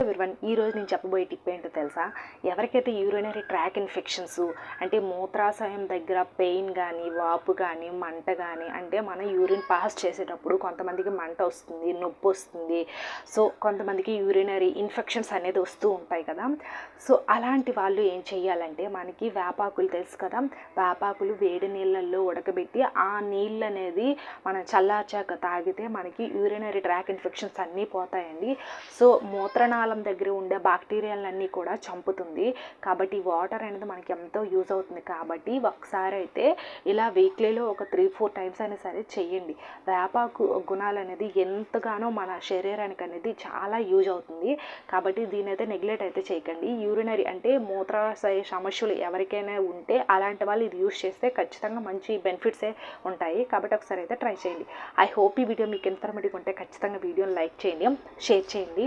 Everyone, ఈరోజు నేను చెప్పబోయే టిప్ ఏంటో తెలుసా? ఎవరికైతే యూరినరీ ట్రాక్ ఇన్ఫెక్షన్స్ అంటే మూత్రాశయం దగ్గర పెయిన్ కానీ, వాపు కానీ, మంట కానీ, అంటే మనం యూరిన్ పాస్ చేసేటప్పుడు కొంతమందికి మంట వస్తుంది, నొప్పి వస్తుంది. సో కొంతమందికి యూరినరీ ఇన్ఫెక్షన్స్ అనేది వస్తూ ఉంటాయి కదా. సో అలాంటి వాళ్ళు ఏం చేయాలంటే, మనకి వేపాకులు తెలుసు కదా, వేపాకులు వేడి నీళ్ళల్లో ఉడకబెట్టి ఆ నీళ్ళు అనేది మనం చల్లార్చాక తాగితే మనకి యూరినరీ ట్రాక్ ఇన్ఫెక్షన్స్ అన్నీ పోతాయండి. సో మూత్రనాళం దగ్గర ఉండే బ్యాక్టీరియాలన్నీ కూడా చంపుతుంది. కాబట్టి వాటర్ అనేది మనకి ఎంతో యూజ్ అవుతుంది. కాబట్టి ఒకసారి అయితే ఇలా వీక్లీలో ఒక 3-4 టైమ్స్ అయినా సరే చేయండి. వేపాకు గుణాలు అనేది ఎంతగానో మన శరీరానికి అనేది చాలా యూజ్ అవుతుంది. కాబట్టి దీని అయితే నెగ్లెక్ట్ అయితే చేయకండి. యూరినరీ అంటే మూత్రాశయ సమస్యలు ఎవరికైనా ఉంటే అలాంటి వాళ్ళు ఇది యూజ్ చేస్తే ఖచ్చితంగా మంచి బెనిఫిట్సే ఉంటాయి. కాబట్టి ఒకసారి అయితే ట్రై చేయండి. ఐ హోప్ ఈ వీడియో మీకు ఇన్ఫర్మేటివ్ ఉంటే ఖచ్చితంగా వీడియోని లైక్ చేయండి, షేర్ చేయండి.